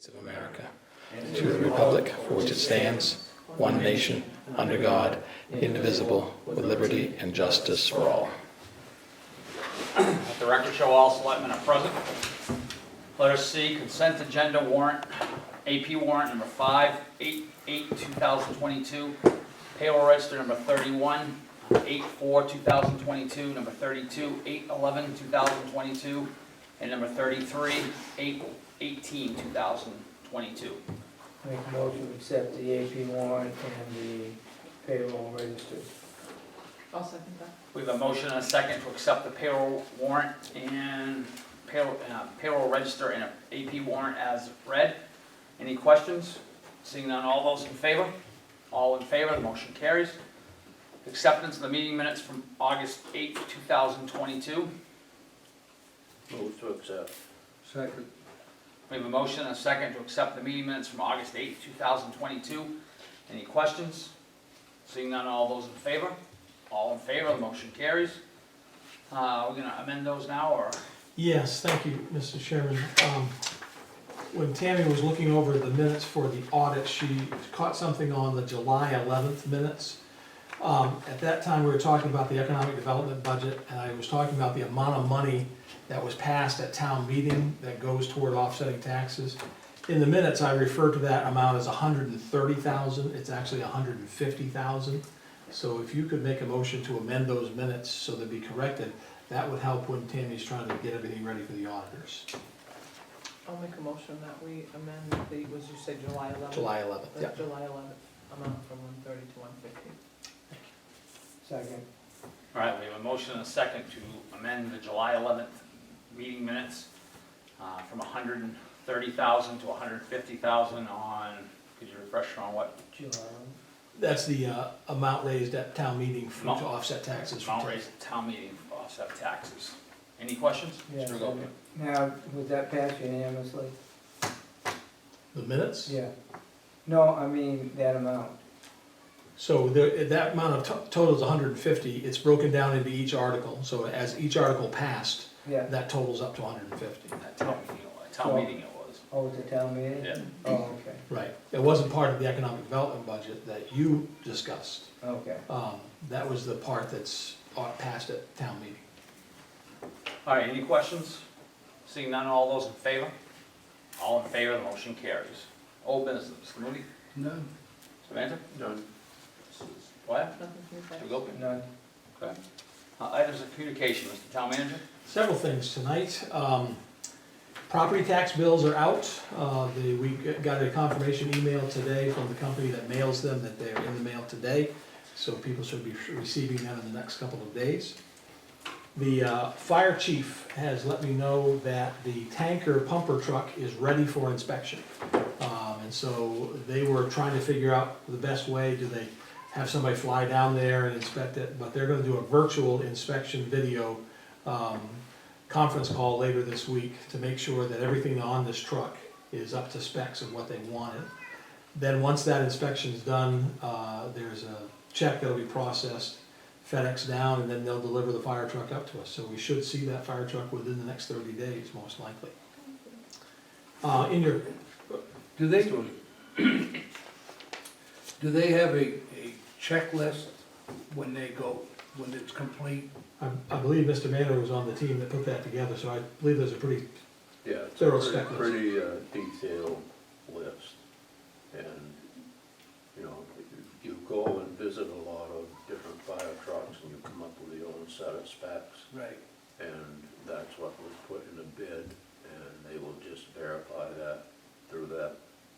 of America, and to the republic for which it stands, one nation, under God, indivisible, with liberty and justice for all. Let the record show all selectmen are present. Letter C, consent agenda warrant, AP warrant number 5/8/2022, payroll register number 31, 8/4/2022, number 32, 8/11/2022, and number 33, 8/18/2022. Make a motion to accept the AP warrant and the payroll register. I'll second that. We have a motion and a second to accept the payroll warrant and payroll register and AP warrant as read. Any questions? Seeing none, all those in favor? All in favor, the motion carries. Acceptance of the meeting minutes from August 8th, 2022. Move to accept. Second. We have a motion and a second to accept the meeting minutes from August 8th, 2022. Any questions? Seeing none, all those in favor? All in favor, the motion carries. We're going to amend those now, or? Yes, thank you, Mr. Chairman. When Tammy was looking over the minutes for the audit, she caught something on the July 11th minutes. At that time, we were talking about the economic development budget, and I was talking about the amount of money that was passed at town meeting that goes toward offsetting taxes. In the minutes, I refer to that amount as $130,000. It's actually $150,000. So if you could make a motion to amend those minutes so they'd be corrected, that would help when Tammy's trying to get everything ready for the auditors. I'll make a motion that we amend the, was you say July 11th? July 11th, The yeah. July 11th amount from 130 to 150. Second. All right, we have a motion and a second to amend the July 11th meeting minutes from $130,000 to $150,000 on, could you refresh on what? July. That's the amount raised at town meeting to Amount. offset taxes. Amount raised at town meeting for offset taxes. Any questions? Yes. Mr. Gopian? Now, was that passed unanimously? The minutes? Yeah. No, I mean, that amount. So that amount of total is 150. It's broken down into each article. So as each article passed, Yeah. that totals up to 150. At town meeting it was. Oh, it's a town meeting? Yeah. Oh, okay, Right. It wasn't part of the economic development budget that you discussed. okay. That was the part that's passed at town meeting. All right, any questions? Seeing none, all those in favor? All in favor, the motion carries. Old business, Mr. Moody? None. Samantha? Done. Mrs. Wyatt? Nothing from Mr. you Gopian? None. Okay. Items of communication, Mr. Town Manager? Several things tonight. Property tax bills are out. We got a confirmation email today from the company that mails them that they're in the mail today. So people should be receiving them in the next couple of days. The fire chief has let me know that the tanker pumper truck is ready for inspection. And so they were trying to figure out the best way. Do they have somebody fly down there and inspect it? But they're gonna do a virtual inspection video conference call later this week to make sure that everything on this truck is up to specs of what they wanted. Then once that inspection's done, there's a check that'll be processed, FedEx down, and then they'll deliver the fire truck up to us. So we should see that fire truck within the next 30 days, most likely. In your, Do they have a checklist when they go, when it's complete? I believe Mr. Manor was on the team that put that together, so I believe there's a pretty Yeah, it's a thorough pretty, checklist. pretty detailed list. And, you know, you go and visit a lot of different fire trucks and you come up with your own set of specs. Right. And that's what was put in a bid, and they will just verify that through that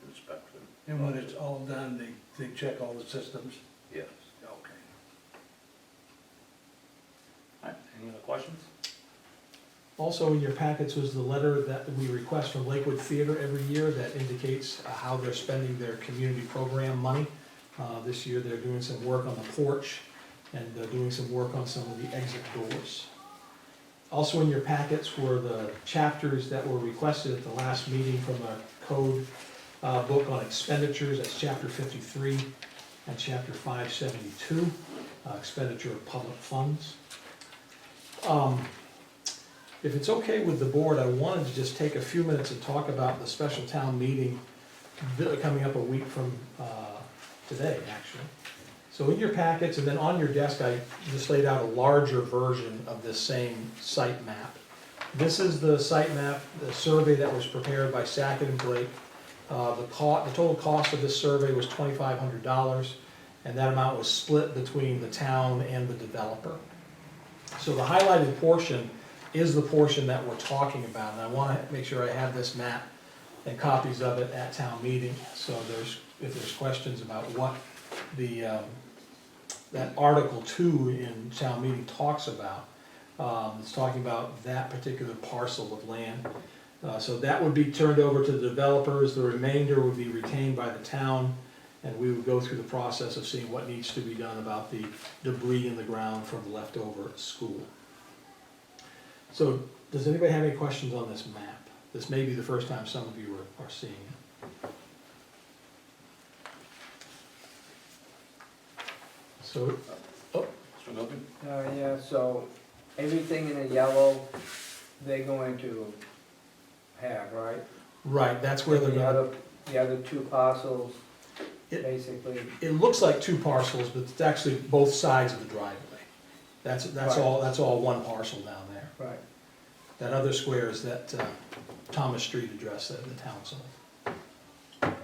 inspection. And when it's all done, they check all the systems? Yes. Okay. All right, any other questions? Also in your packets was the letter that we request from Lakewood Theater every year that indicates how they're spending their community program money. This year they're doing some work on the porch and they're doing some work on some of the exit doors. Also in your packets were the chapters that were requested at the last meeting from a code book on expenditures. That's chapter 53 and chapter 572, expenditure of public funds. if it's okay with the board, I wanted to just take a few minutes and talk about the special town meeting coming up a week from today, actually. So in your packets and then on your desk, I just laid out a larger version of this same site map. This is the site map, the survey that was prepared by Sackett and Blake. The total cost of this survey was $2,500, and that amount was split between the town and the developer. So the highlighted portion is the portion that we're talking about, and I want to make sure I have this map and copies of it at town meeting. So if there's questions about what that Article 2 in town meeting talks about, it's talking about that particular parcel of land. So that would be turned over to the developers, the remainder would be retained by the town, and we would go through the process of seeing what needs to be done about the debris in the ground from the leftover school. So, does anybody have any questions on this map? This may be the first time some of you are seeing it. So, Mr. Goodman? Yeah, so everything in the yellow, they're going to have, right? right, that's where they're gonna, The other two parcels, It- basically, it looks like two parcels, but it's actually both sides of the driveway. That's all one parcel down there. right. That other square is that Thomas Street address that the town sold.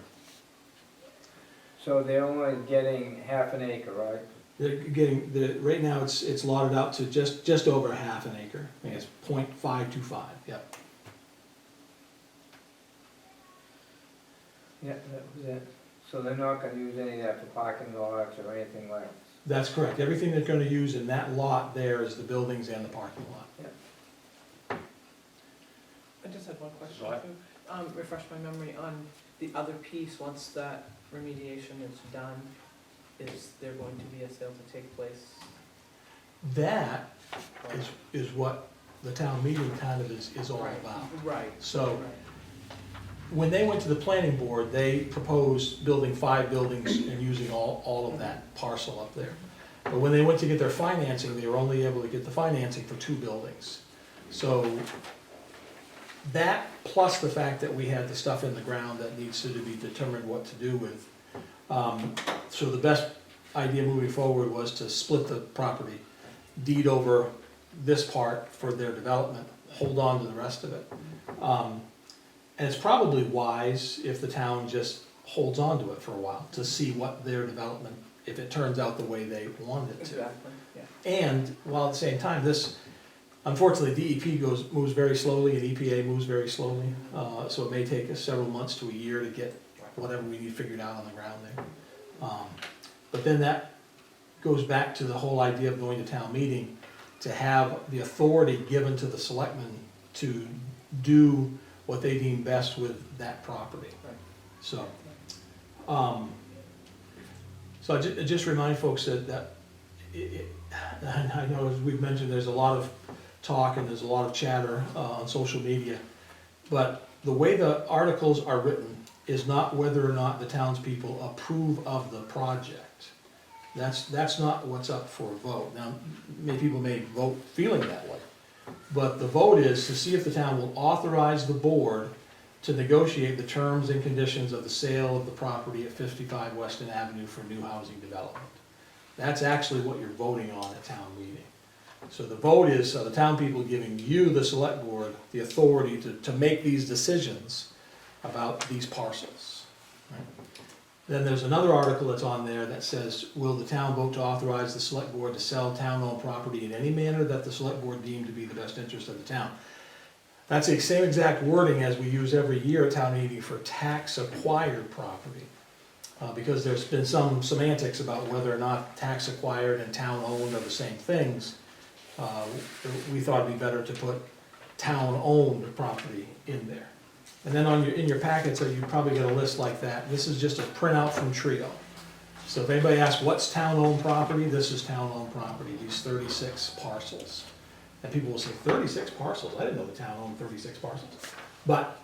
So they're only getting half an acre, right? They're getting, right now it's lotted out to just over half an acre. I think it's .525, yep. Yeah, that was it. So they're not gonna use any of that for parking lots or anything like? That's correct. Everything they're gonna use in that lot there is the buildings and the parking lot. I just had one question Go ahead. too. Refresh my memory on the other piece, once that remediation is done, is there going to be a sale to take place? That is what the town meeting kind of is all Right, about. Right. So, right. when they went to the planning board, they proposed building 5 buildings and using all of that parcel up there. But when they went to get their financing, they were only able to get the financing for 2 buildings. So that, plus the fact that we had the stuff in the ground that needs to be determined what to do with. So the best idea moving forward was to split the property, deed over this part for their development, hold on to the rest of it. And it's probably wise if the town just holds on to it for a while to see what their development, if it turns out the way they want it to. Exactly, yeah. And while at the same time, this, unfortunately, DEP moves very slowly and EPA moves very slowly. So it may take us several months to a year to get whatever we need figured out on the ground there. But then that goes back to the whole idea of going to town meeting, to have the authority given to the selectmen to do what they deem best with that property. Right. So, I just remind folks that I know, as we've mentioned, there's a lot of talk and there's a lot of chatter on social media, but the way the articles are written is not whether or not the townspeople approve of the project. That's not what's up for a vote. Now, many people may vote feeling that way, but the vote is to see if the town will authorize the board to negotiate the terms and conditions of the sale of the property at 55 Weston Avenue for new housing development. That's actually what you're voting on at town meeting. So the vote is the town people giving you, the select board, the authority to make these decisions about these parcels. Right? Then there's another article that's on there that says, will the town vote to authorize the select board to sell town-owned property in any manner that the select board deemed to be the best interest of the town? That's the same exact wording as we use every year at town meeting for tax-acquired property. Because there's been some semantics about whether or not tax-acquired and town-owned are the same things. We thought it'd be better to put town-owned property in there. And then in your packets, you probably get a list like that. This is just a printout from Trio. So if anybody asks what's town-owned property, this is town-owned property, these 36 parcels. And people will say, 36 parcels? I didn't know the town owned 36 parcels. But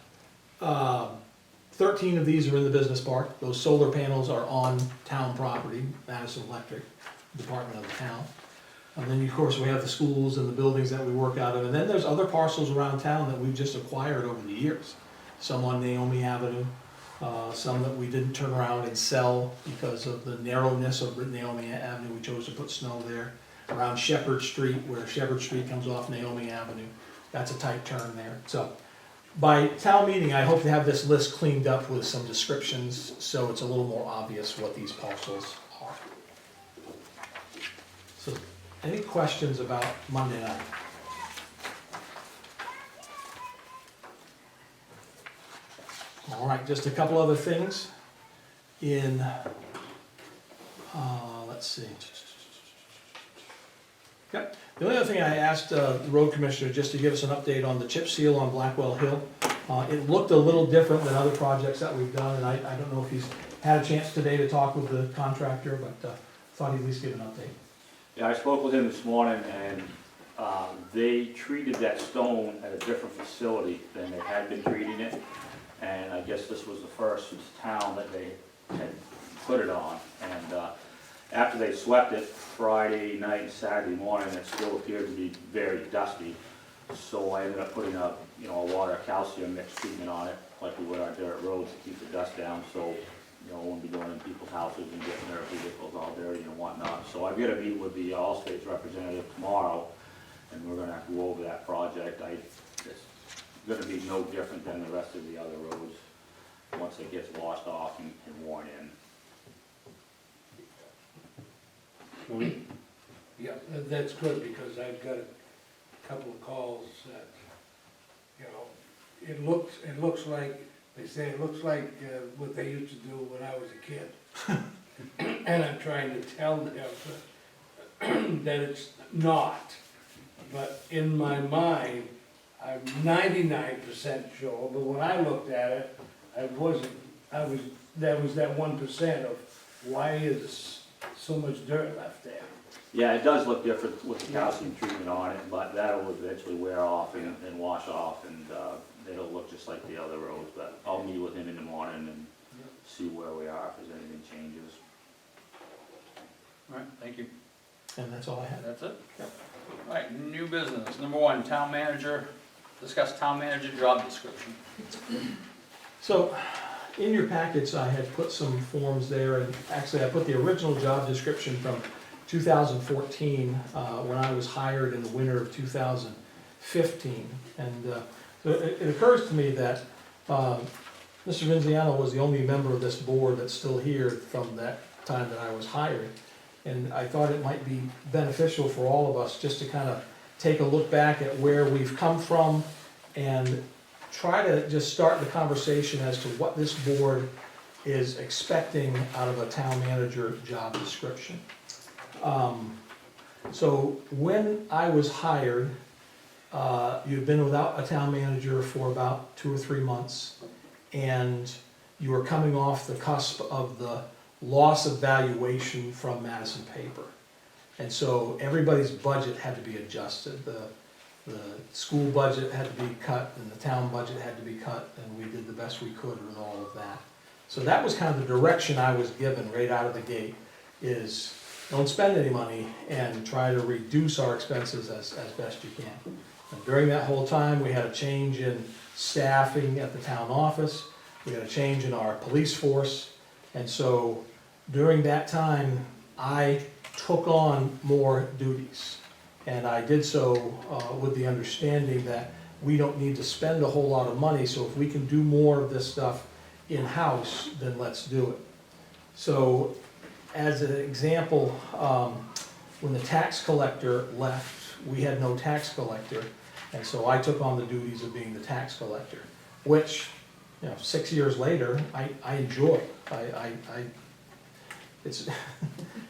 13 of these are in the business park. Those solar panels are on town property, Madison Electric, department of the town. And then, of course, we have the schools and the buildings that we work out of. And then there's other parcels around town that we've just acquired over the years. Some on Naomi Avenue, some that we didn't turn around and sell because of the narrowness of Naomi Avenue. We chose to put snow there. Around Shepherd Street, where Shepherd Street comes off Naomi Avenue. That's a tight turn there. So by town meeting, I hope to have this list cleaned up with some descriptions so it's a little more obvious what these parcels are. So any questions about Monday night? All right, just a couple other things. Let's see. Okay. The only other thing I asked the road commissioner just to give us an update on the chip seal on Blackwell Hill. It looked a little different than other projects that we've done, and I don't know if he's had a chance today to talk with the contractor, but thought he'd at least give an update. Yeah, I spoke with him this morning, and they treated that stone at a different facility than they had been treating it. And I guess this was the first town that they had put it on. And after they swept it Friday night and Saturday morning, it still appeared to be very dusty. So I ended up putting a water calcium mixed treatment on it, like we would our dirt roads to keep the dust down. So it won't be going in people's houses and getting their vehicles all dirty and whatnot. So I've got to meet with the Allstate's representative tomorrow, and we're going to have to go over that project. It's going to be no different than the rest of the other roads once it gets washed off and worn in. Yeah, that's good, because I've got a couple of calls that, it looks like, they say it looks like what they used to do when I was a kid. And I'm trying to tell them that it's not. But in my mind, I'm 99% sure, but when I looked at it, that was that 1% of why is so much dirt left there. Yeah, it does look different with the calcium treatment on it, but that'll eventually wear off and wash off, and it'll look just like the other roads. But I'll meet with him in the morning and see where we are, if there's anything changes. All right, thank you. And that's all I had. That's it? Yep. All right, new business. Number one, town manager, discuss town manager job description. So, in your packets, I had put some forms there, and actually I put the original job description from 2014, when I was hired in the winter of 2015. And so it occurs to me that Mr. Vinziano was the only member of this board that's still here from that time that I was hired. And I thought it might be beneficial for all of us just to kind of take a look back at where we've come from and try to just start the conversation as to what this board is expecting out of a town manager job description. So when I was hired, you'd been without a town manager for about 2 or 3 months, and you were coming off the cusp of the loss of valuation from Madison paper. And so everybody's budget had to be adjusted. The school budget had to be cut, and the town budget had to be cut, and we did the best we could with all of that. So that was kind of the direction I was given right out of the gate, is don't spend any money and try to reduce our expenses as best you can. And during that whole time, we had a change in staffing at the town office, we had a change in our police force, and so during that time, I took on more duties. And I did so with the understanding that we don't need to spend a whole lot of money, so if we can do more of this stuff in-house, then let's do it. So, as an example, when the tax collector left, we had no tax collector, and so I took on the duties of being the tax collector, which, 6 years later, I enjoy. It's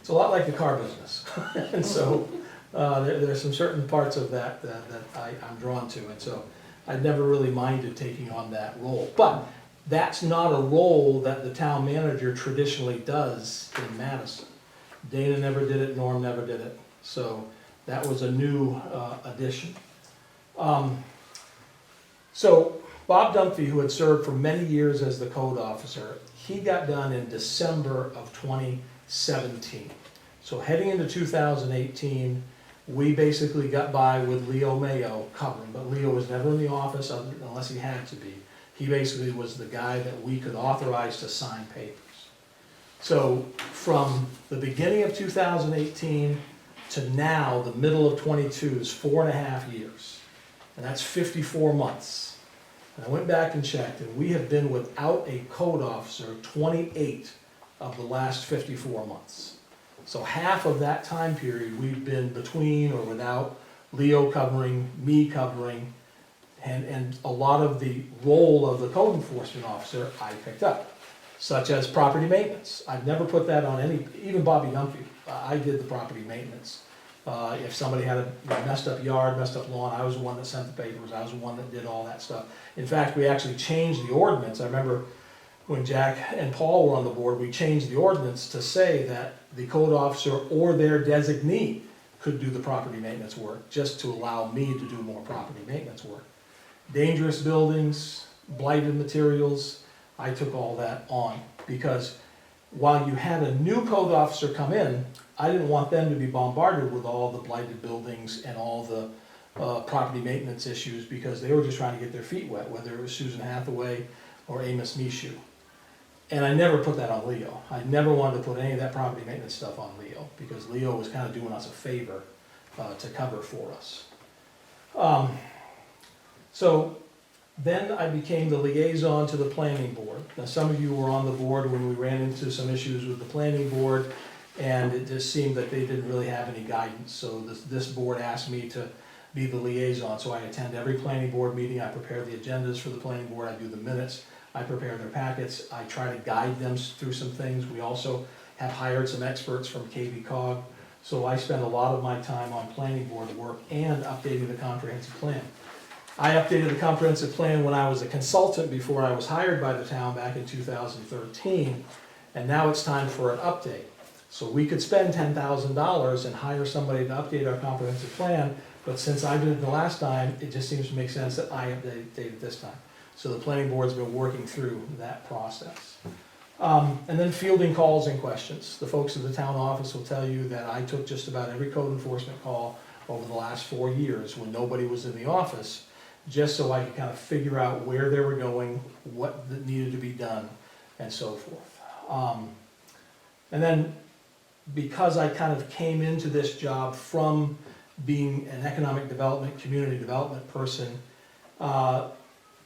a lot like the car business, and so there's some certain parts of that I'm drawn to, and so I've never really minded taking on that role. But that's not a role that the town manager traditionally does in Madison. Dana never did it, Norm never did it, so that was a new addition. So Bob Dunphy, who had served for many years as the code officer, he got done in December of 2017. So heading into 2018, We basically got by with Leo Mayo covering, but Leo was never in the office unless he had to be. He basically was the guy that we could authorize to sign papers. So from the beginning of 2018 to now, the middle of '22 is 4.5 years. And that's 54 months. And I went back and checked, and we have been without a code officer 28 of the last 54 months. So half of that time period, we've been between or without Leo covering, me covering, and a lot of the role of the code enforcement officer I picked up, such as property maintenance. I've never put that on any, even Bobby Humphrey, I did the property maintenance. If somebody had a messed up yard, messed up lawn, I was the one that sent the papers, I was the one that did all that stuff. In fact, we actually changed the ordinance. I remember when Jack and Paul were on the board, we changed the ordinance to say that the code officer or their designee could do the property maintenance work, just to allow me to do more property maintenance work. Dangerous buildings, blighted materials, I took all that on, because while you had a new code officer come in, I didn't want them to be bombarded with all the blighted buildings and all the property maintenance issues, because they were just trying to get their feet wet, whether it was Susan Hathaway or Amos Mishu. And I never put that on Leo. I never wanted to put any of that property maintenance stuff on Leo, because Leo was kind of doing us a favor to cover for us. So then I became the liaison to the planning board. Now, some of you were on the board when we ran into some issues with the planning board, and it just seemed that they didn't really have any guidance. So this board asked me to be the liaison. So I attend every planning board meeting, I prepare the agendas for the planning board, I do the minutes, I prepare their packets, I try to guide them through some things. We also have hired some experts from KV Cog. So I spend a lot of my time on planning board work and updating the comprehensive plan. I updated the comprehensive plan when I was a consultant before I was hired by the town back in 2013, and now it's time for an update. So we could spend $10,000 and hire somebody to update our comprehensive plan, but since I did it the last time, it just seems to make sense that I update it this time. So the planning board's been working through that process. And then fielding calls and questions. The folks at the town office will tell you that I took just about every code enforcement call over the last 4 years when nobody was in the office, just so I could kind of figure out where they were going, what needed to be done, and so forth. And then because I kind of came into this job from being an economic development, community development person,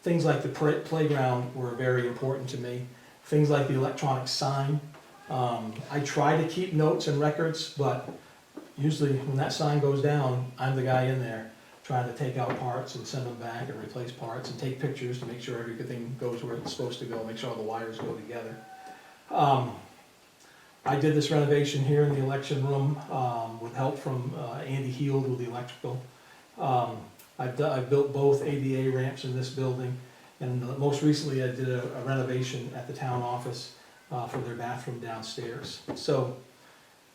things like the playground were very important to me. Things like the electronic sign. I try to keep notes and records, but usually when that sign goes down, I'm the guy in there trying to take out parts and send them back and replace parts and take pictures to make sure everything goes where it's supposed to go, make sure all the wires go together. I did this renovation here in the election room with help from Andy Heald with the electrical. I've built both ADA ramps in this building, and most recently I did a renovation at the town office for their bathroom downstairs. So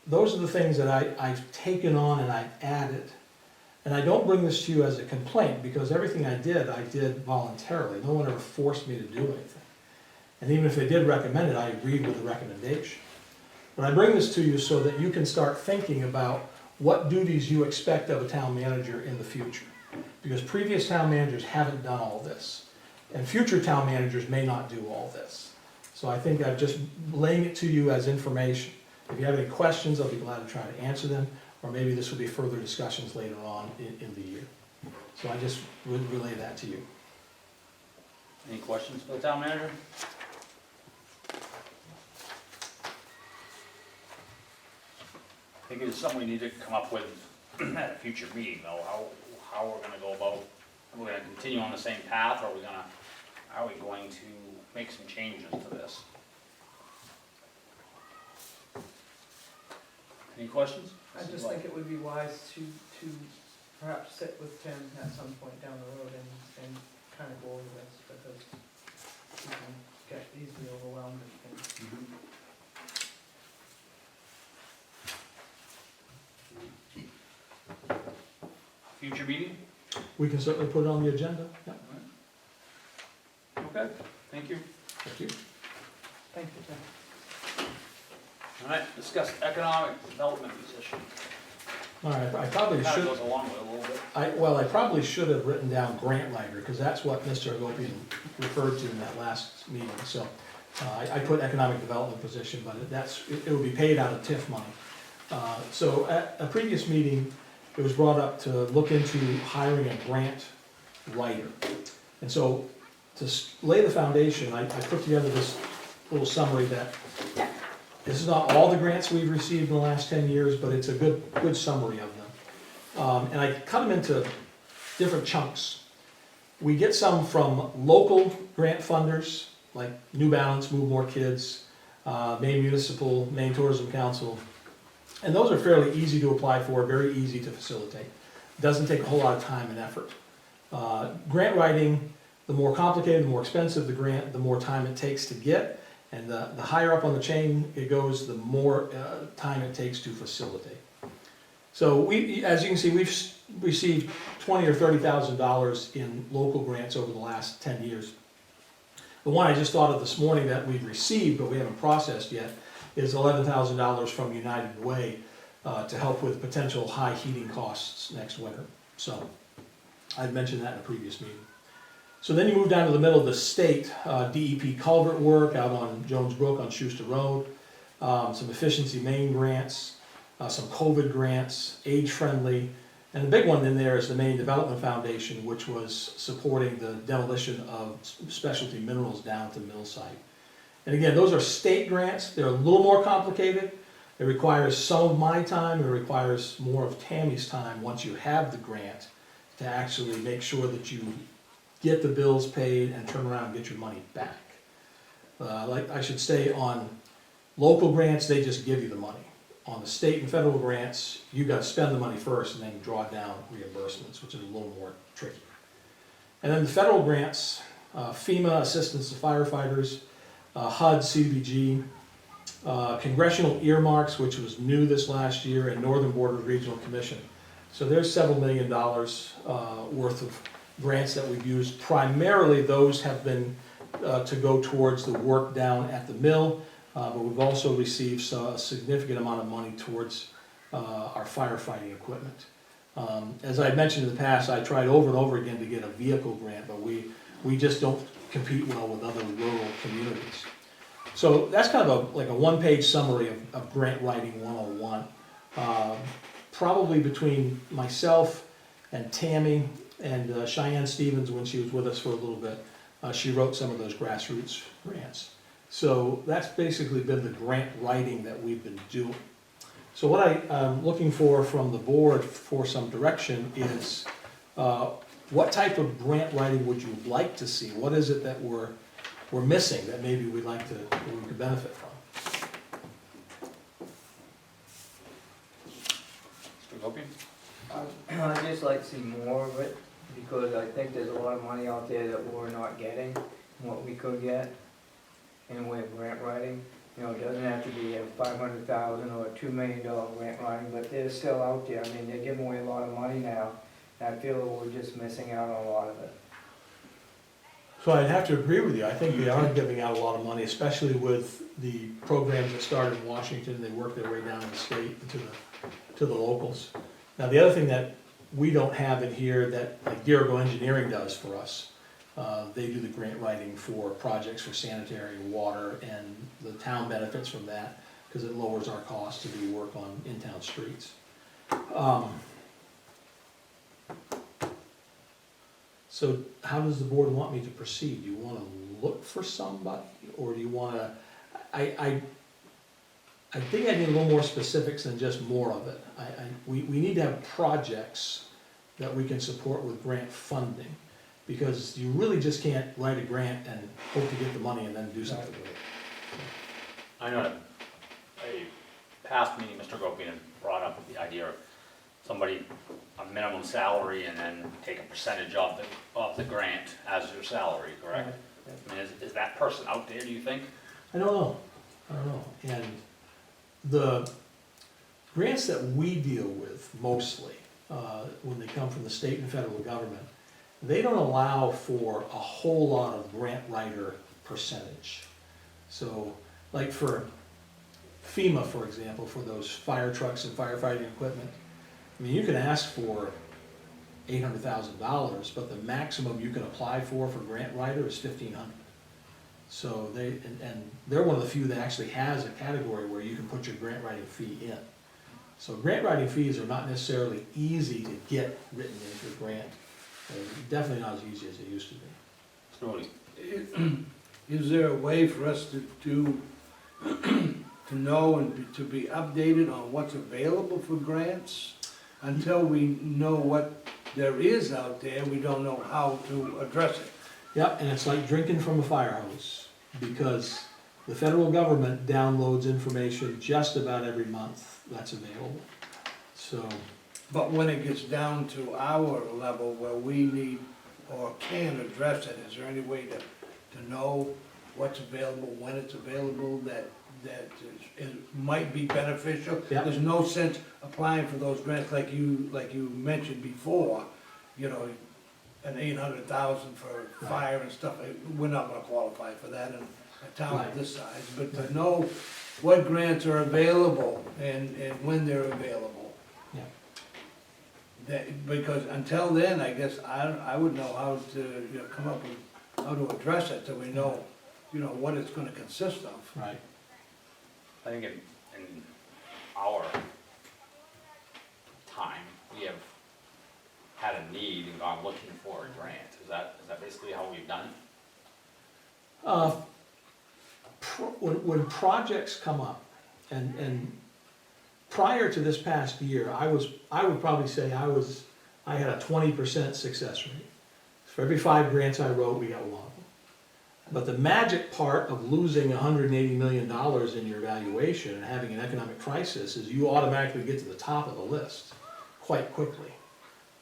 those are the things that I've taken on and I've added. And I don't bring this to you as a complaint, because everything I did voluntarily. No one ever forced me to do anything. And even if they did recommend it, I agreed with the recommendation. But I bring this to you so that you can start thinking about what duties you expect of a town manager in the future. Because previous town managers haven't done all this. And future town managers may not do all this. So I think I'm just laying it to you as information. If you have any questions, I'll be glad to try to answer them. Or maybe this will be further discussions later on in the year. So I just would relay that to you. Any questions for the town manager? I think it's something we need to come up with at a future meeting, though, how we're gonna go about, are we gonna continue on the same path, or are we going to make some changes to this? Any questions? I just think it would be wise to perhaps sit with Tim at some point down the road and kind of go over this, because we can get easily overwhelmed with things. Future meeting? We can certainly put it on the agenda. Yeah. Okay, thank you. Thank you. Thank you, Tim. All right, discuss economic development position. All right, I probably Kind of should, goes along with it a little bit. I probably should have written down grant writer, because that's what Mr. Agopian referred to in that last meeting, so. I put economic development position, but it would be paid out of TIF money. So at a previous meeting, it was brought up to look into hiring a grant writer. And so to lay the foundation, I put together this little summary that this is not all the grants we've received in the last 10 years, but it's a good summary of them. And I cut them into different chunks. We get some from local grant funders, like New Balance, Move More Kids, Maine Municipal, Maine Tourism Council. And those are fairly easy to apply for, very easy to facilitate. Doesn't take a whole lot of time and effort. Grant writing, the more complicated, the more expensive the grant, the more time it takes to get. And the higher up on the chain it goes, the more time it takes to facilitate. So as you can see, we've received $20,000 or $30,000 in local grants over the last 10 years. The one I just thought of this morning that we've received, but we haven't processed yet, is $11,000 from United Way to help with potential high heating costs next winter. So I'd mentioned that in a previous meeting. So then you move down to the middle of the state, DEP culvert work out on Jones Brook on Schuster Road, some Efficiency Maine grants, some COVID grants, age-friendly, and the big one in there is the Maine Development Foundation, which was supporting the demolition of specialty minerals down to mill site. And again, those are state grants. They're a little more complicated. It requires some of my time. It requires more of Tammy's time once you have the grant to actually make sure that you get the bills paid and turn around and get your money back. Like I should say, on local grants, they just give you the money. On the state and federal grants, you got to spend the money first and then draw down reimbursements, which is a little more tricky. And then the federal grants, FEMA, Assistance to Firefighters, HUD, CDBG, congressional earmarks, which was new this last year, and Northern Border Regional Commission. So there's several $1 million worth of grants that we've used. Primarily, those have been to go towards the work down at the mill. But we've also received a significant amount of money towards our firefighting equipment. As I mentioned in the past, I tried over and over again to get a vehicle grant, but we just don't compete well with other rural communities. So that's kind of like a one-page summary of grant writing 101. Probably between myself and Tammy and Cheyenne Stevens, when she was with us for a little bit, she wrote some of those grassroots grants. So that's basically been the grant writing that we've been doing. So what I'm looking for from the board for some direction is what type of grant writing would you like to see? What is it that we're missing that maybe we could benefit from? Mr. Gopian? I'd just like to see more of it, because I think there's a lot of money out there that we're not getting, what we could get in the way of grant writing. You know, it doesn't have to be a $500,000 or a $2 million grant writing, but they're still out there. I mean, they're giving away a lot of money now, and I feel that we're just missing out on a lot of it. So I'd have to agree with you. I think they are giving out a lot of money, especially with the programs that started in Washington. They work their way down to the state and to the locals. Now, the other thing that we don't have in here that like Dirigo Engineering does for us, they do the grant writing for projects for sanitary, water, and the town benefits from that because it lowers our costs to do work on in-town streets. So how does the board want me to proceed? Do you want to look for somebody, or do you want to, I think I need a little more specifics than just more of it. We need to have projects that we can support with grant funding, because you really just can't write a grant and hope to get the money and then do something with it. I know at a past meeting, Mr. Gopian had brought up the idea of somebody, a minimum salary, and then take a percentage of the grant as your salary, correct? I mean, is that person out there, do you think? I don't know. And the grants that we deal with mostly, when they come from the state and federal government, they don't allow for a whole lot of grant writer percentage. So, like for FEMA, for example, for those fire trucks and firefighting equipment, I mean, you can ask for $800,000, but the maximum you can apply for grant writer is $1,500. So and they're one of the few that actually has a category where you can put your grant writing fee in. So grant writing fees are not necessarily easy to get written into a grant. They're definitely not as easy as they used to be. Is there a way for us to know and to be updated on what's available for grants? Until we know what there is out there, we don't know how to address it. Yep, and it's like drinking from a fire hose, because the federal government downloads information just about every month that's available. So, But when it gets down to our level where we need or can address it, is there any way to know what's available, when it's available, that might be beneficial? Yeah. There's no sense applying for those grants like you mentioned before, you know, an 800,000 for fire and stuff. We're not gonna qualify for that in a town of Right. this size, but to know what grants are available and when they're available. yeah, That, because until then, I guess I would know how to, you know, come up with how to address it, so we know, you know, what it's gonna consist of. right. I think in our time, we have had a need and gone looking for a grant. Is that basically how we've done it? When projects come up, and prior to this past year, I would probably say I had a 20% success rate. For every 5 grants I wrote, we got 1 of them. But the magic part of losing $180 million in your evaluation and having an economic crisis is you automatically get to the top of the list quite quickly.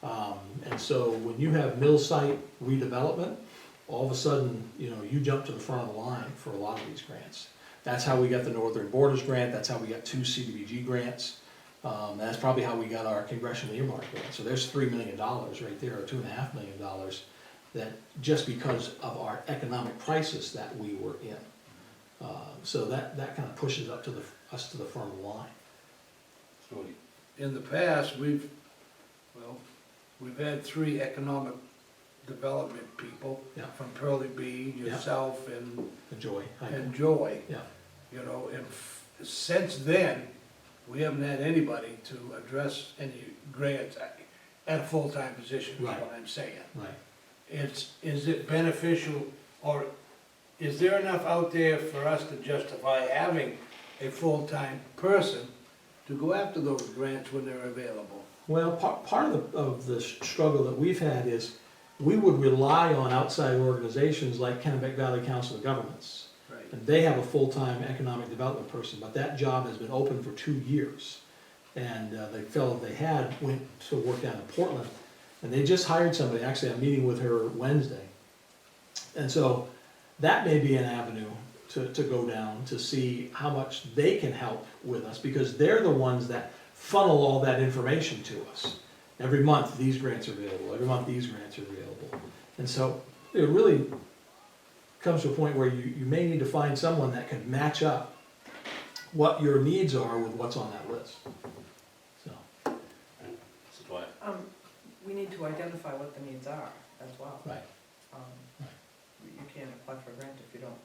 And so when you have mill site redevelopment, all of a sudden, you know, you jump to the front of the line for a lot of these grants. That's how we got the Northern Borders grant, that's how we got 2 CDBG grants. That's probably how we got our congressional earmark grant. So there's $3 million right there, or $2.5 million, that just because of our economic crisis that we were in. So that kind of pushes up to us to the front of the line. In the past, we've had 3 economic development people, Yeah. from Pearly B, yourself, and Enjoy. Joy. Yeah. You know, and since then, we haven't had anybody to address any grants at a full-time position, is Right. what I'm saying. Right. Is it beneficial, or is there enough out there for us to justify having a full-time person to go after those grants when they're available? Well, part of the struggle that we've had is we would rely on outside organizations like Kennebec Valley Council of Governments. Right. And they have a full-time economic development person, but that job has been open for 2 years. And the fellow they had went to work down in Portland, and they just hired somebody. Actually, I'm meeting with her Wednesday. And so that may be an avenue to go down to see how much they can help with us, because they're the ones that funnel all that information to us. Every month, these grants are available, every month, these grants are available. And so it really comes to a point where you may need to find someone that can match up what your needs are with what's on that list. So, This is what, We need to identify what the needs are as well. right, Um, You can't apply for a grant if you don't.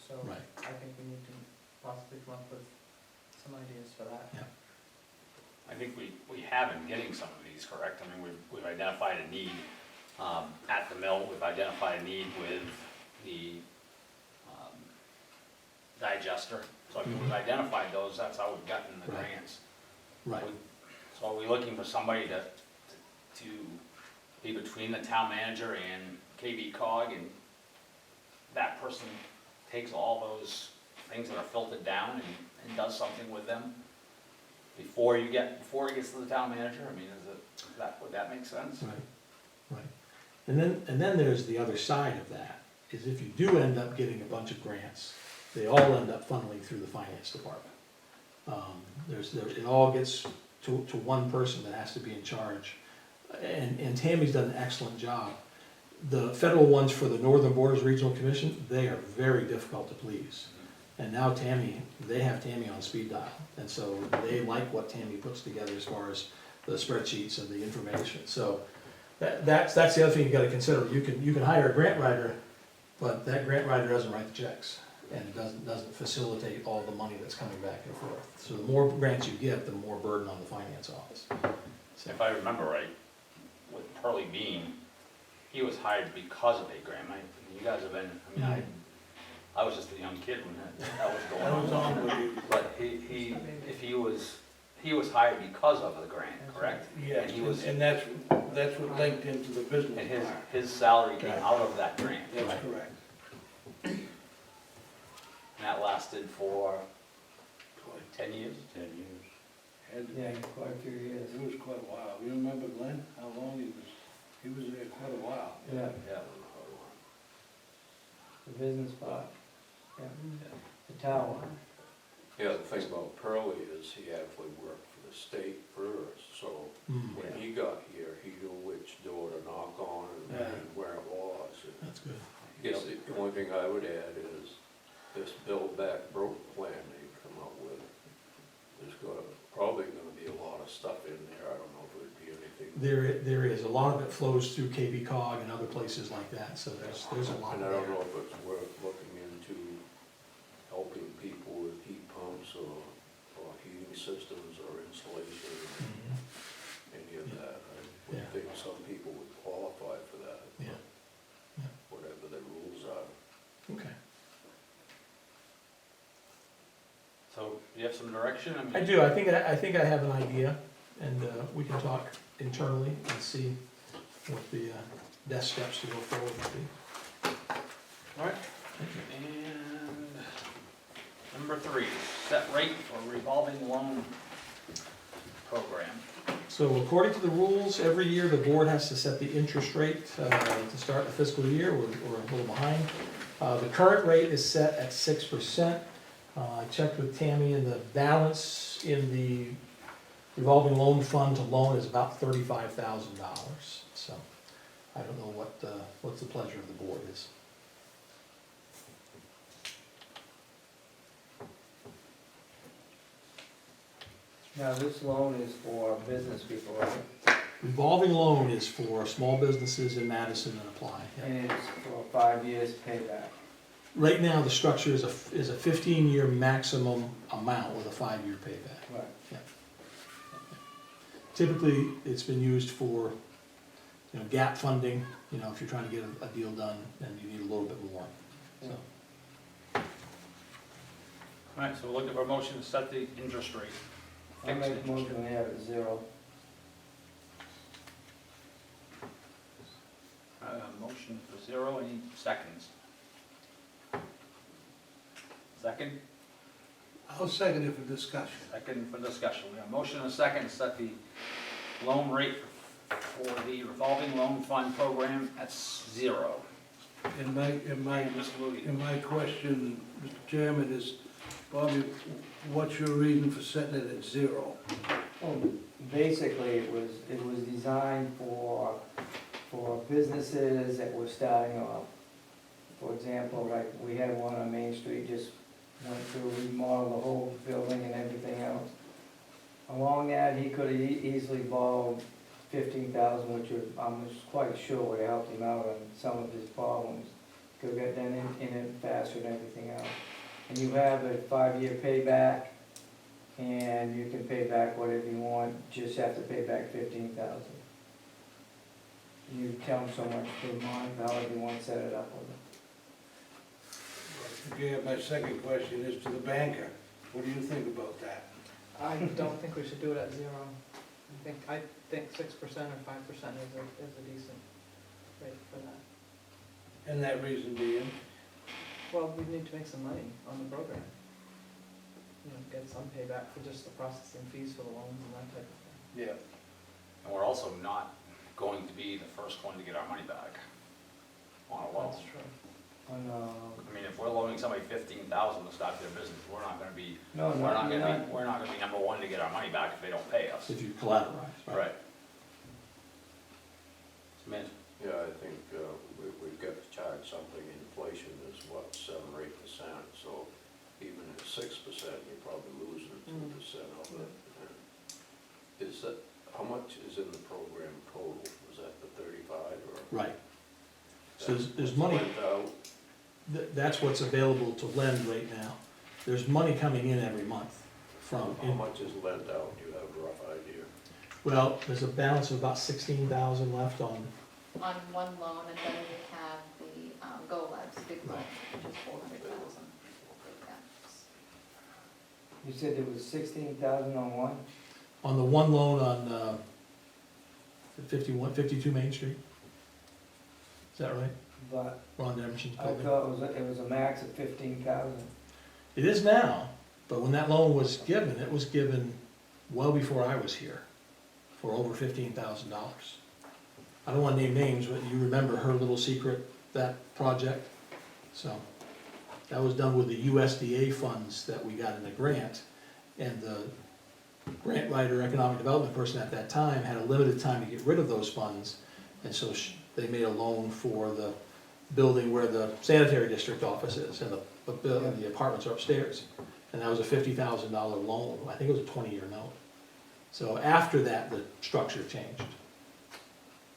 So right. I think we need to possibly come up with some ideas for that. I think we have been getting some of these, correct? I mean, we've identified a need at the mill, we've identified a need with the digester. So I mean, we've identified those, that's how we've gotten the Right. grants. Right, So are we looking for somebody to be between the town manager and KB cog, and that person takes all those things that are filtered down and does something with them before it gets to the town manager? I mean, would that make sense? right, right. And then there's the other side of that, is if you do end up getting a bunch of grants, they all end up funneling through the finance department. It all gets to one person that has to be in charge. And Tammy's done an excellent job. The federal ones for the Northern Borders Regional Commission, they are very difficult to please. And now Tammy, they have Tammy on speed dial, and so they like what Tammy puts together as far as the spreadsheets and the information. So that's the other thing you gotta consider. You can hire a grant writer, but that grant writer doesn't write the checks, and it doesn't facilitate all the money that's coming back and forth. So the more grants you get, the more burden on the finance office. So, If I remember right, with Pearlie Bean, he was hired because of a grant. You guys have been, I was just a young kid when that was going I was on with you. But he was hired because of the grant, correct? Yes, And he was, and that's what linked into the business and part. his salary came out of that grant. That's correct. And that lasted for 10 years? 10 years. And Yeah, quite a few years. it was quite a while. You remember Glenn, how long he was there quite a while. Yeah, Yeah. the business part, yeah, the tower. Yeah, the thing about Pearlie is he actually worked for the state first, so when he got here, he knew which door to knock on and where it was. And that's good. I guess the only thing I would add is this build back broke plan they've come up with. There's probably gonna be a lot of stuff in there. I don't know if it would be anything. There is, a lot of it flows through KB cog and other places like that, so there's a lot And I there. don't know if it's worth looking into helping people with heat pumps or heating systems or insulation, any of that. I would Yeah. think some people would qualify for that. Yeah. Whatever the rules are. Okay. So, do you have some direction? I do, I think I have an idea, and we can talk internally and see what the best steps to go forward would be. All right. And number 3, set rate for revolving loan program. So according to the rules, every year the board has to set the interest rate to start the fiscal year. We're a little behind. The current rate is set at 6%. I checked with Tammy, and the balance in the revolving loan fund to loan is about $35,000. So I don't know what's the pleasure of the board is. Now, this loan is for business people, right? Revolving loan is for small businesses in Madison and apply. Yeah. And it's for 5 years payback. Right now, the structure is a 15-year maximum amount with a 5-year payback. Right. Typically, it's been used for, gap funding, if you're trying to get a deal done, then you need a little bit more. So, All right, so we're looking for a motion to set the interest rate. I make a motion we have it 0. Motion for 0, any seconds? Second? I'll second it for discussion. Second for discussion. We have a motion and a second to set the loan rate for the revolving loan fund program at 0. And my question, Mr. Chairman, is, Bobby, what's your reason for setting it at 0? Well, basically, it was designed for businesses that were starting off. For example, like, we had one on Main Street, just went through, remodeled the whole building and everything else. Along that, he could have easily borrowed $15,000, which I'm quite sure would have helped him out on some of his problems. Could have got done in it faster than everything else. And you have a 5-year payback, and you can pay back whatever you want, just have to pay back $15,000. You tell them so much per month, however you want to set it up with them. Again, my second question is to the banker. What do you think about that? I don't think we should do it at 0. I think 6% or 5% is a decent rate for that. And that reason being? Well, we need to make some money on the program. Get some payback for just the processing fees for the loans and that type of thing. Yeah. And we're also not going to be the first one to get our money back on a loan. That's true. I mean, if we're loaning somebody $15,000 to start their business, we're not gonna be, No, we're not you're gonna not. be, we're not gonna be number 1 to get our money back if they don't pay us. if you collateralize, right? Right. Mint. Yeah, I think we've got to charge something. Inflation is what, 7 or 8%. So even much is in the program total? Was that the 35 or? Right. So there's money, Went out? that's what's available to lend right now. There's money coming in every month from, How much is lent out? Do you have a rough idea? well, there's a balance of about 16,000 left on, one loan, and then we have the Go Labs big loan, Right. which is 400,000. You said there was 16,000 on one? on the one loan on 52 Main Street. Is that right? But Ron Emerson's I building. thought it was a max of 15,000. It is now, but when that loan was given, it was given well before I was here, for over $15,000. I don't wanna name names, but you remember her little secret, that project? So, that was done with the USDA funds that we got in the grant, and the grant writer, economic development person at that time had a limited time to get rid of those funds, and so they made a loan for the building where the sanitary district office is, and the apartments are upstairs. And that was a $50,000 loan, I think it was a 20-year note. So after that, the structure changed.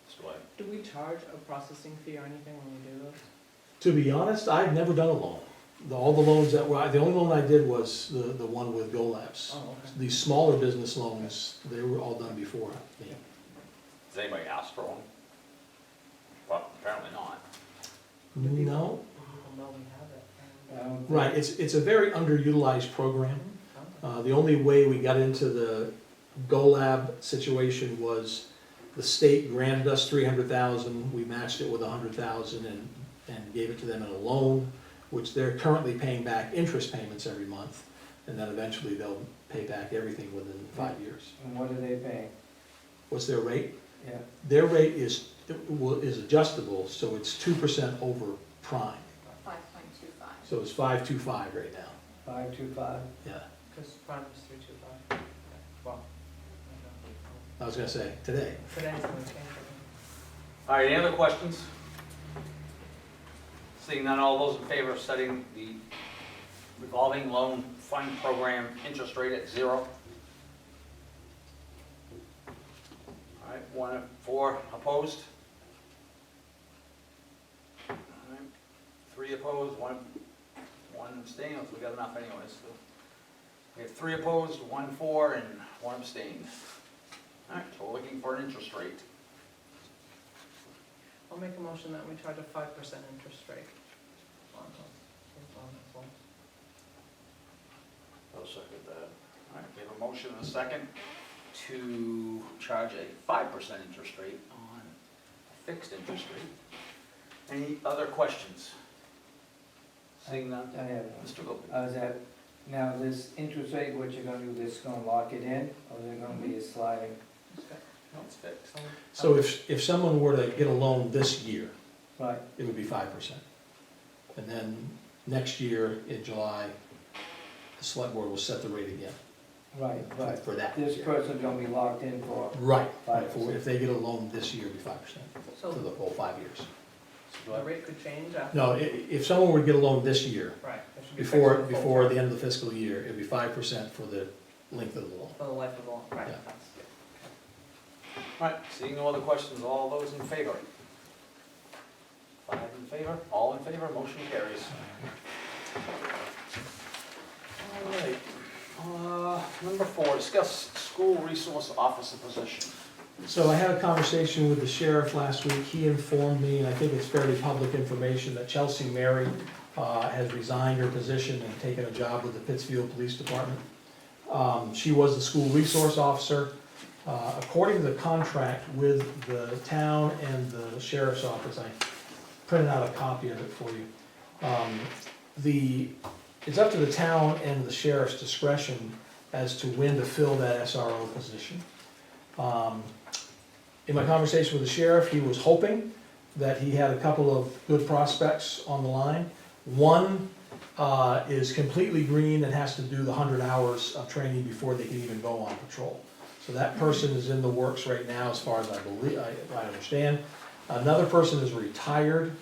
So I Do we charge a processing fee or anything when we do those? To be honest, I've never done a loan. All the loans that were, the only loan I did was the one with Go Labs. Oh, okay. These smaller business loans, they were all done before me. Does anybody ask for one? Well, apparently not. No, People know we have it. I don't think- right, it's a very underutilized program. And- The only way we got into the Go Lab situation was the state granted us 300,000, we matched it with 100,000 and gave it to them in a loan, which they're currently paying back interest payments every month, and then eventually they'll pay back everything within 5 years. And what are they paying? What's their rate? Yeah, Their rate is adjustable, so it's 2% over prime, 5.25. so it's 5.25 right now, 525? yeah. Because prime is 325. Well, I was gonna say, today. today's gonna change. All right, any other questions? Seeing none, all those in favor of setting the revolving loan fund program interest rate at 0? All right, 1 of 4 opposed? All right, 3 opposed, 1 abstained, so we got enough anyways. So we have 3 opposed, 1 for, and 1 abstained. All right, so we're looking for an interest rate. I'll make a motion that we charge a 5% interest rate on this loan. I'll second that. All right, we have a motion and a second to charge a 5% interest rate on a fixed interest rate. Any other questions? Seeing none, I have one. Mr. Gopi. Is that, now this interest rate, what you're gonna do, this gonna lock it in, or is it gonna be a sliding? No, it's fixed. So if someone were to get a loan this year, Right, it would be 5%. And then next year in July, the select board will set the rate again right, but for that this year. person's gonna be locked in for, Right, 5%. if they get a loan this year, it'd be 5% So for the whole 5 years. the rate could change after? No, if someone were to get a loan this year, Right. It should be fixed before, for the full before term. the end of the fiscal year, it'd be 5% for the length of the loan. For the life of the loan, right. Yeah. That's- All right, seeing no other questions, all those in favor? 5 in favor, all in favor, motion carries. All right, number 4, discuss school resource officer position. So I had a conversation with the sheriff last week. He informed me, and I think it's fairly public information, that Chelsea Mary has resigned her position and taken a job with the Pittsfield Police Department. She was the school resource officer. According to the contract with the town and the sheriff's office, I printed out a copy of it for you. It's up to the town and the sheriff's discretion as to when to fill that SRO position. In my conversation with the sheriff, he was hoping that he had a couple of good prospects on the line. One is completely green and has to do the 100 hours of training before they can even go on patrol. So that person is in the works right now, as far as I understand. Another person is a retired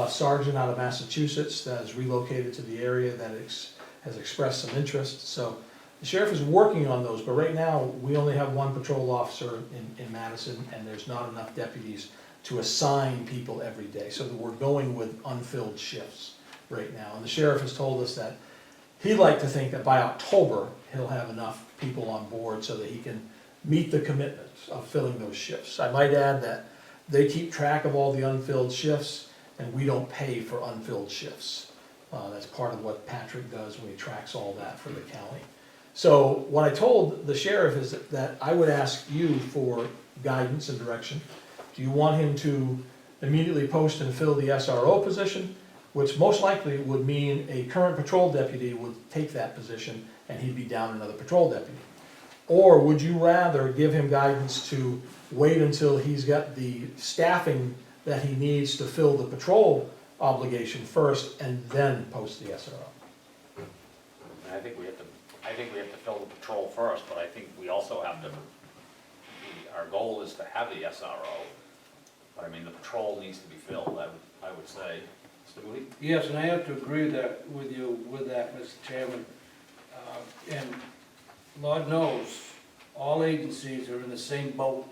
sergeant out of Massachusetts that has relocated to the area that has expressed some interest. So The sheriff is working on those, but right now, we only have one patrol officer in Madison, and there's not enough deputies to assign people every day, so that we're going with unfilled shifts right now. And the sheriff has told us that he'd like to think that by October, he'll have enough people on board so that he can meet the commitments of filling those shifts. I might add that they keep track of all the unfilled shifts, and we don't pay for unfilled shifts. That's part of what Patrick does when he tracks all that for the county. So what I told the sheriff is that I would ask you for guidance and direction. Do you want him to immediately post and fill the SRO position, which most likely would mean a current patrol deputy would take that position and he'd be down another patrol deputy? Or would you rather give him guidance to wait until he's got the staffing that he needs to fill the patrol obligation first and then post the SRO? I think we have to fill the patrol first, but I think we also have to, our goal is to have the SRO. But I mean, the patrol needs to be filled, I would say. Mr. Moody? Yes, and I have to agree with you with that, Mr. Chairman. And Lord knows, all agencies are in the same boat,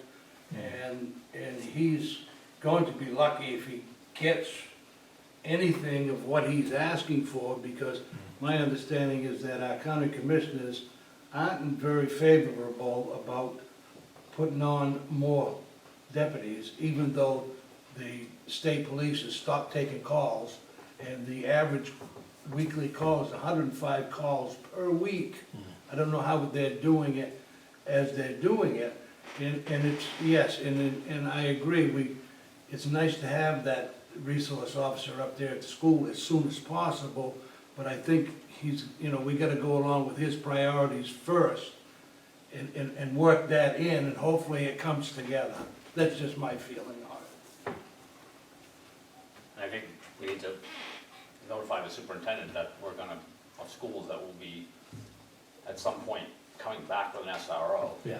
and he's going to be lucky if he gets anything of what he's asking for, because my understanding is that our county commissioners aren't very favorable about putting on more deputies, even though the state police has stopped taking calls, and the average weekly call is 105 calls per week. I don't know how they're doing it as they're doing it, and it's, yes, and I agree, it's nice to have that resource officer up there at the school as soon as possible, but I think we gotta go along with his priorities first, and work that in, and hopefully it comes together. That's just my feeling on it. I think we need to notify the superintendent that we're gonna, of schools that will be at some point coming back with an SRO. Yeah.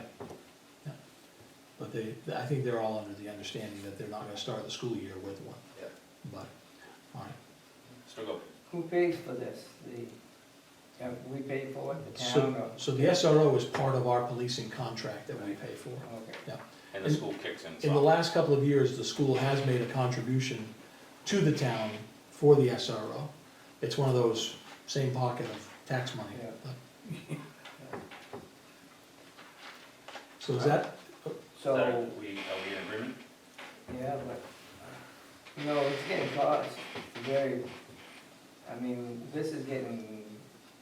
But I think they're all under the understanding that they're not gonna start the school year with one. Yeah. But, all right. Mr. Gopi? Who pays for this? We pay for it, the So, town or? so the SRO is part of our policing contract that we pay for. Okay. And the school kicks in In the some. last couple of years, the school has made a contribution to the town for the SRO. It's one of those same pocket of tax money. Yeah. So is that, So, Are we in agreement? yeah, but, it's getting cost, this is getting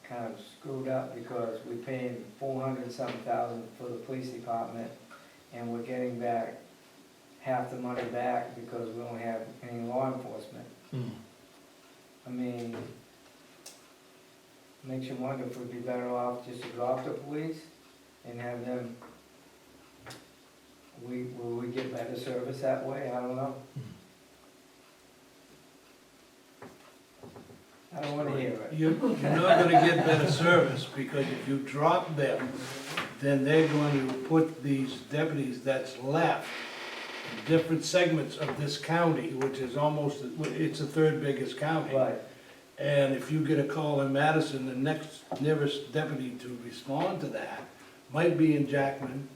kind of screwed up because we're paying 400-something thousand for the police department, and we're getting back half the money back because we don't have any law enforcement. Makes you wonder if we'd be better off just to drop the police and have them, will we get better service that way? I don't know. I don't wanna hear it. You're not gonna get better service, because if you drop them, then they're going to put these deputies that's left in different segments of this county, which is it's the third biggest county. Right, And if you get a call in Madison, the next nearest deputy to respond to that might be in Jackman,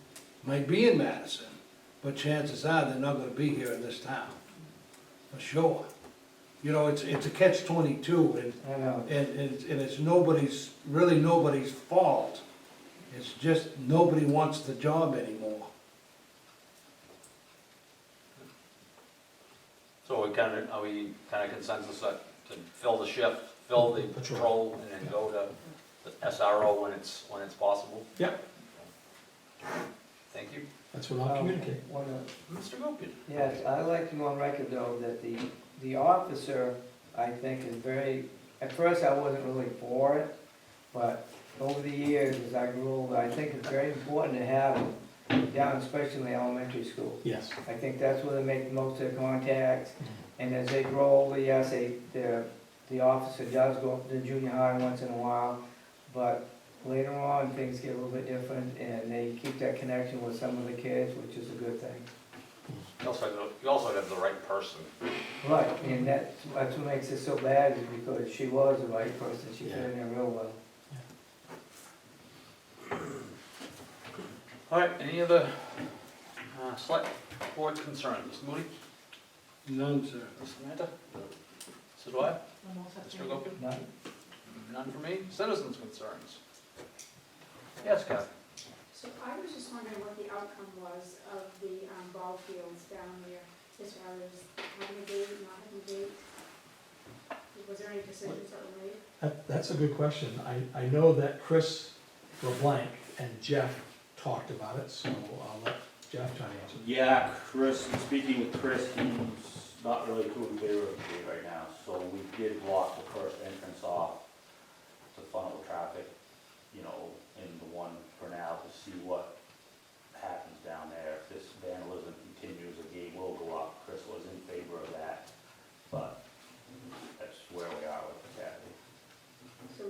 might be in Madison, but chances are they're not gonna be here in this town, for sure. It's a catch-22, I know. and it's really nobody's fault. It's just nobody wants the job anymore. So are we kind of consensus that to fill the shift, fill the patrol, and then go to the SRO when it's possible? Yep. Thank you. that's what I'll communicate. Mr. Gopi? Yes, I'd like to go on record though, that the officer, I think, is very, at first I wasn't really for it, but over the years, as I grew older, I think it's very important to have them down, especially in the elementary school. Yes. I think that's where they make most of their contacts, and as they grow older, yes, the officer does go up to the junior high once in a while, but later on, things get a little bit different, and they keep that connection with some of the kids, which is a good thing. You also have the right person. Right, and that's what makes it so bad, is because she was the right person, she fit in there real well. All right, any other select board concerns? Mr. Moody? None, sir. Ms. Samantha? Mrs. Dwyer? Mr. Gopin? None. None for me. Citizens' concerns? Yes, Kathy? So I was just wondering what the outcome was of the ball fields down there, as far as having a date, not having a date? Was there any decisions that were made? That's a good question. I know that Chris LeBlanc and Jeff talked about it, so I'll let Jeff try to answer. Yeah, Chris, speaking with Chris, he's not really too in favor of the gate right now, so we did block the first entrance off to funnel traffic, you know, in the one for now to see what happens down there. If this vandalism continues, the gate will go up. Chris was in favor of that, but that's where we are with the Kathy. So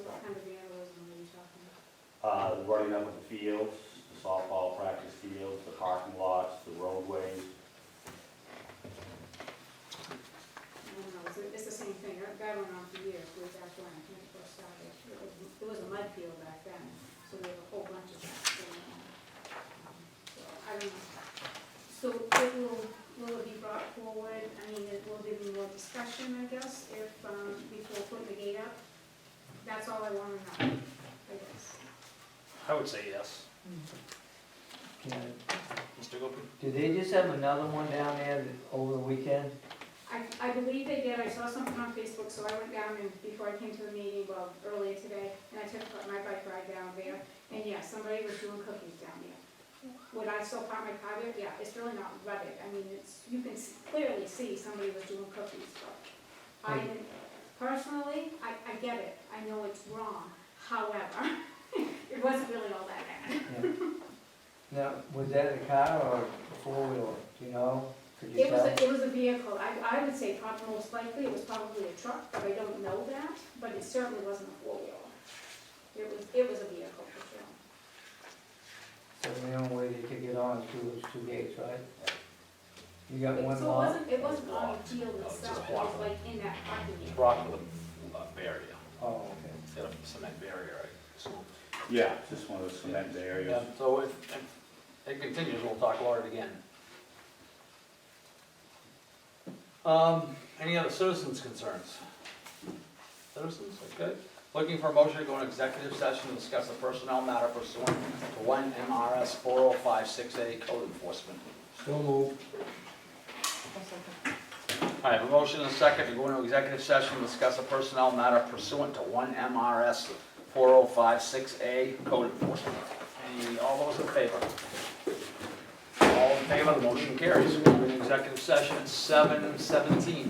what kind of vandalism were you talking about? Running up in the fields, the softball practice fields, the parking lots, the roadways. I don't know, it's the same thing, that went on for years, way back when it first started. It was a mud field back then, so we have a whole bunch of that going on. So, I don't know. So will it be brought forward, I mean, will there be more discussion, I guess, if, before putting the gate up? That's all I wanna know, I guess. I would say yes. Yeah. Mr. Gopin? Did they just have another one down there over the weekend? I believe they did, I saw something on Facebook, so I went down and, before I came to the meeting, well, earlier today, and I took my bike ride down there, and yeah, somebody was doing cookies down there. Would I still park my car there? Yeah, it's really not rutted, I mean, you can clearly see somebody was doing cookies, but personally, I get it, I know it's wrong, however, it wasn't really all that bad. Yeah. Now, was that a car or a four-wheeler, do you know? Could you It tell? was a vehicle, I would say probably most likely it was probably a truck, but I don't know that, but it certainly wasn't a four-wheeler. It was a vehicle for sure. So the only way they could get on is through those two gates, right? You got one So lot? it wasn't on the field itself, it was like in that parking It's lot. blocked with a barrier, Oh, okay. got a cement barrier, right? So, Yeah, just one of those cement yeah, areas. so if it continues, we'll talk about it again. Any other citizens' concerns? Citizens, okay. Looking for a motion to go into executive session to discuss a personnel matter pursuant to 1 MRS 4056A code enforcement. So moved. I have a motion and a second to go into executive session to discuss a personnel matter pursuant to 1 MRS 4056A code enforcement. All those in favor? All in favor, the motion carries. We're in executive session at 7:17.